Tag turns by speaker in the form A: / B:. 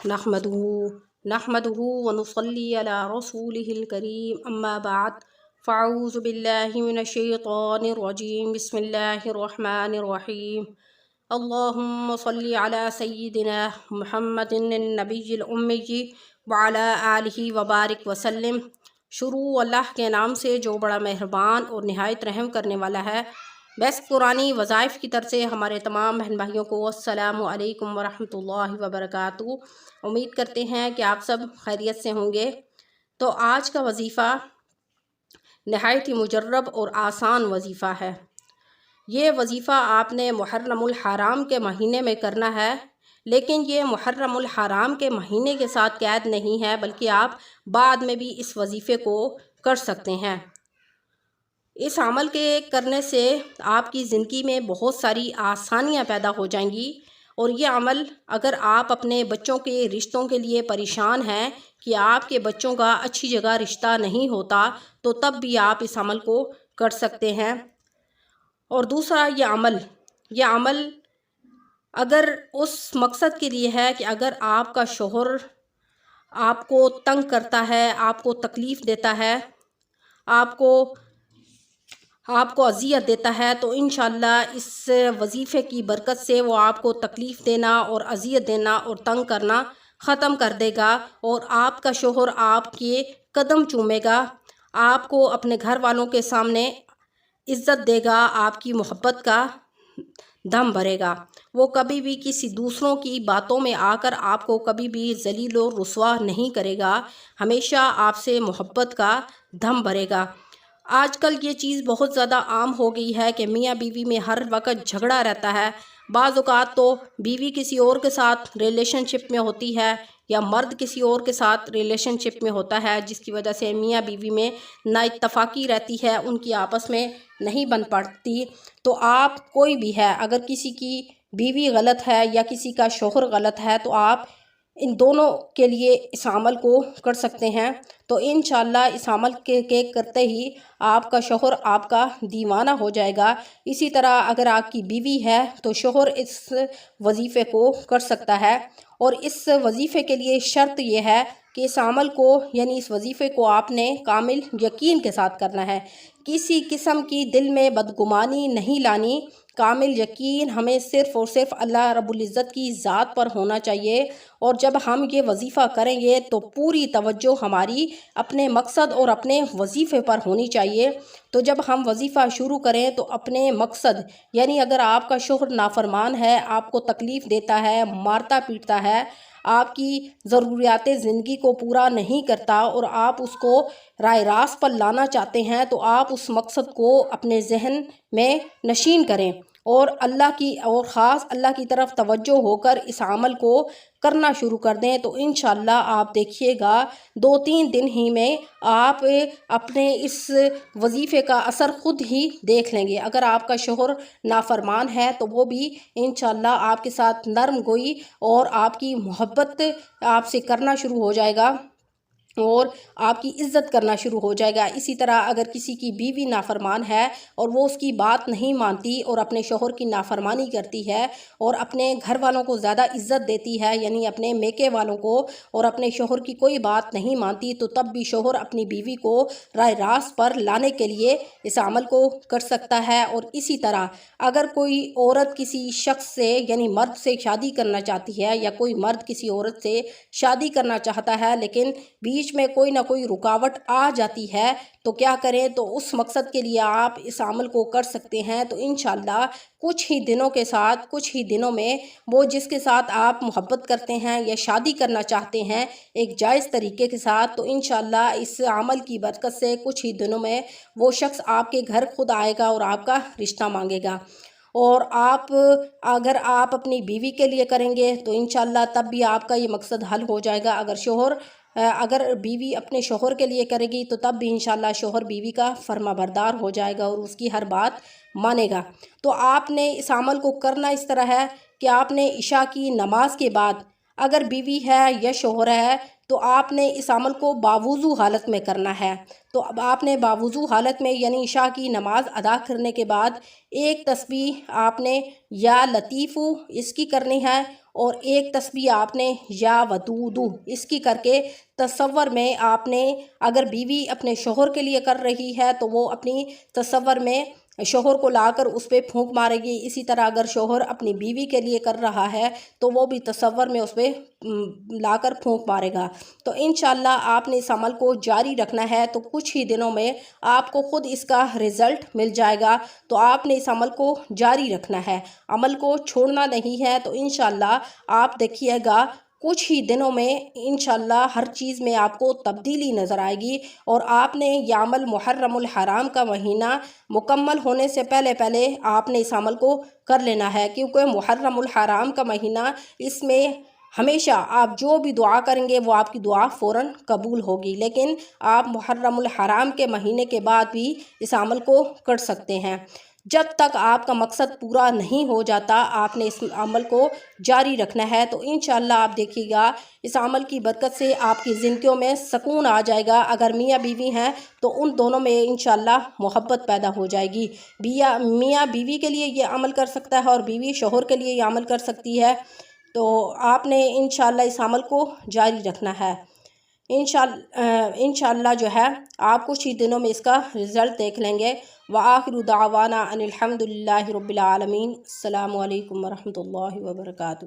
A: نحمده ونصلي على رسوله الكريم أما بعد فأعوذ بالله من الشيطان الرجيم بسم الله الرحمن الرحيم اللهم صل على سيدنا محمد النبي الأمي وعلى آله وبارك وسلم۔ شروع اللہ کے نام سے جو بڑا مہربان اور نہایت رحم کرنے والا ہے۔ بیسک قرآنی وظائف کی طرف سے ہمارے تمام بہن بھائیوں کو السلام علیکم ورحمۃ اللہ وبرکاتہ۔ امید کرتے ہیں کہ آپ سب خیریت سے ہوں گے۔ تو آج کا وظیفہ نہایت ہی مجرب اور آسان وظیفہ ہے۔ یہ وظیفہ آپ نے محرم الحرام کے مہینے میں کرنا ہے، لیکن یہ محرم الحرام کے مہینے کے ساتھ قید نہیں ہے، بلکہ آپ بعد میں بھی اس وظیفے کو کر سکتے ہیں۔ اس عمل کے کرنے سے آپ کی زندگی میں بہت ساری آسانیاں پیدا ہو جائیں گی، اور یہ عمل اگر آپ اپنے بچوں کے رشتوں کے لیے پریشان ہیں کہ آپ کے بچوں کا اچھی جگہ رشتہ نہیں ہوتا، تو تب بھی آپ اس عمل کو کر سکتے ہیں۔ اور دوسرا یہ عمل اگر اس مقصد کے لیے ہے کہ اگر آپ کا شوہر آپ کو تنگ کرتا ہے، آپ کو تکلیف دیتا ہے، آپ کو اذیت دیتا ہے، تو انشاءاللہ اس وظیفے کی برکت سے وہ آپ کو تکلیف دینا اور اذیت دینا اور تنگ کرنا ختم کر دے گا، اور آپ کا شوہر آپ کے قدم چومے گا، آپ کو اپنے گھر والوں کے سامنے عزت دے گا، آپ کی محبت کا دم بھرے گا۔ وہ کبھی بھی کسی دوسروں کی باتوں میں آ کر آپ کو کبھی بھی ذلیل و رسوا نہیں کرے گا، ہمیشہ آپ سے محبت کا دم بھرے گا۔ آج کل یہ چیز بہت زیادہ عام ہو گئی ہے کہ میاں بیوی میں ہر وقت جھگڑا رہتا ہے۔ بعض اوقات تو بیوی کسی اور کے ساتھ ریلیشن شپ میں ہوتی ہے، یا مرد کسی اور کے ساتھ ریلیشن شپ میں ہوتا ہے، جس کی وجہ سے میاں بیوی میں نا اتفاقی رہتی ہے، ان کی آپس میں نہیں بن پڑتی۔ تو آپ کوئی بھی ہے، اگر کسی کی بیوی غلط ہے یا کسی کا شوہر غلط ہے، تو آپ ان دونوں کے لیے اس عمل کو کر سکتے ہیں۔ تو انشاءاللہ اس عمل کے کرتے ہی آپ کا شوہر آپ کا دیوانہ ہو جائے گا۔ اسی طرح اگر آپ کی بیوی ہے تو شوہر اس وظیفے کو کر سکتا ہے، اور اس وظیفے کے لیے شرط یہ ہے کہ اس عمل کو یعنی اس وظیفے کو آپ نے کامل یقین کے ساتھ کرنا ہے، کسی قسم کی دل میں بدگمانی نہیں لانی۔ کامل یقین ہمیں صرف اور صرف اللہ رب العزت کی ذات پر ہونا چاہیے، اور جب ہم یہ وظیفہ کریں گے تو پوری توجہ ہماری اپنے مقصد اور اپنے وظیفے پر ہونی چاہیے۔ تو جب ہم وظیفہ شروع کریں تو اپنے مقصد یعنی اگر آپ کا شوہر نافرمان ہے، آپ کو تکلیف دیتا ہے، مارتا پیٹتا ہے، آپ کی ضروریات زندگی کو پورا نہیں کرتا، اور آپ اس کو راہ راست پر لانا چاہتے ہیں، تو آپ اس مقصد کو اپنے ذہن میں نشین کریں، اور خاص اللہ کی طرف توجہ ہو کر اس عمل کو کرنا شروع کر دیں۔ تو انشاءاللہ آپ دیکھیے گا 2-3 دن ہی میں آپ اپنے اس وظیفے کا اثر خود ہی دیکھ لیں گے۔ اگر آپ کا شوہر نافرمان ہے تو وہ بھی انشاءاللہ آپ کے ساتھ نرم گوئی اور آپ کی محبت آپ سے کرنا شروع ہو جائے گا، اور آپ کی عزت کرنا شروع ہو جائے گا۔ اسی طرح اگر کسی کی بیوی نافرمان ہے اور وہ اس کی بات نہیں مانتی اور اپنے شوہر کی نافرمانی کرتی ہے اور اپنے گھر والوں کو زیادہ عزت دیتی ہے، یعنی اپنے میکے والوں کو، اور اپنے شوہر کی کوئی بات نہیں مانتی، تو تب بھی شوہر اپنی بیوی کو راہ راست پر لانے کے لیے اس عمل کو کر سکتا ہے۔ اور اسی طرح اگر کوئی عورت کسی شخص سے یعنی مرد سے شادی کرنا چاہتی ہے، یا کوئی مرد کسی عورت سے شادی کرنا چاہتا ہے لیکن بیچ میں کوئی نہ کوئی رکاوٹ آ جاتی ہے، تو کیا کریں؟ تو اس مقصد کے لیے آپ اس عمل کو کر سکتے ہیں۔ تو انشاءاللہ کچھ ہی دنوں میں وہ جس کے ساتھ آپ محبت کرتے ہیں یا شادی کرنا چاہتے ہیں ایک جائز طریقے کے ساتھ، تو انشاءاللہ اس عمل کی برکت سے کچھ ہی دنوں میں وہ شخص آپ کے گھر خود آئے گا اور آپ کا رشتہ مانگے گا۔ اور اگر آپ اپنی بیوی کے لیے کریں گے تو انشاءاللہ تب بھی آپ کا یہ مقصد حل ہو جائے گا۔ اگر بیوی اپنے شوہر کے لیے کرے گی تو تب بھی انشاءاللہ شوہر بیوی کا فرما بردار ہو جائے گا اور اس کی ہر بات مانے گا۔ تو آپ نے اس عمل کو کرنا اس طرح ہے کہ آپ نے عشاء کی نماز کے بعد اگر بیوی ہے یا شوہر ہے تو آپ نے اس عمل کو باوضو حالت میں کرنا ہے۔ تو اب آپ نے باوضو حالت میں یعنی عشاء کی نماز ادا کرنے کے بعد ایک تسبیح آپ نے یا لطیف اس کی کرنی ہے، اور ایک تسبیح آپ نے یا ودودو اس کی کر کے تصور میں آپ نے، اگر بیوی اپنے شوہر کے لیے کر رہی ہے تو وہ اپنی تصور میں شوہر کو لا کر اس پہ پھونک مارے گی، اسی طرح اگر شوہر اپنی بیوی کے لیے کر رہا ہے تو وہ بھی تصور میں اس پہ لا کر پھونک مارے گا۔ تو انشاءاللہ آپ نے اس عمل کو جاری رکھنا ہے، تو کچھ ہی دنوں میں آپ کو خود اس کا رزلٹ مل جائے گا۔ تو آپ نے اس عمل کو جاری رکھنا ہے، عمل کو چھوڑنا نہیں ہے۔ تو انشاءاللہ آپ دیکھیے گا کچھ ہی دنوں میں انشاءاللہ ہر چیز میں آپ کو تبدیلی نظر آئے گی، اور آپ نے یہ عمل محرم الحرام کا مہینہ مکمل ہونے سے پہلے آپ نے اس عمل کو کر لینا ہے، کیونکہ محرم الحرام کا مہینہ، اس میں ہمیشہ آپ جو بھی دعا کریں گے وہ آپ کی دعا فوراً قبول ہوگی، لیکن آپ محرم الحرام کے مہینے کے بعد بھی اس عمل کو کر سکتے ہیں۔ جب تک آپ کا مقصد پورا نہیں ہو جاتا آپ نے اس عمل کو جاری رکھنا ہے۔ تو انشاءاللہ آپ دیکھیے گا اس عمل کی برکت سے آپ کی زندگیوں میں سکون آ جائے گا۔ اگر میاں بیوی ہیں تو ان دونوں میں انشاءاللہ محبت پیدا ہو جائے گی۔ میاں بیوی کے لیے یہ عمل کر سکتا ہے اور بیوی شوہر کے لیے یہ عمل کر سکتی ہے۔ تو آپ نے انشاءاللہ اس عمل کو جاری رکھنا ہے۔ انشاءاللہ جو ہے آپ کچھ ہی دنوں میں اس کا رزلٹ دیکھ لیں گے۔ وآخر دعوانا ان الحمد للہ رب العالمین۔ السلام علیکم ورحمۃ اللہ وبرکاتہ۔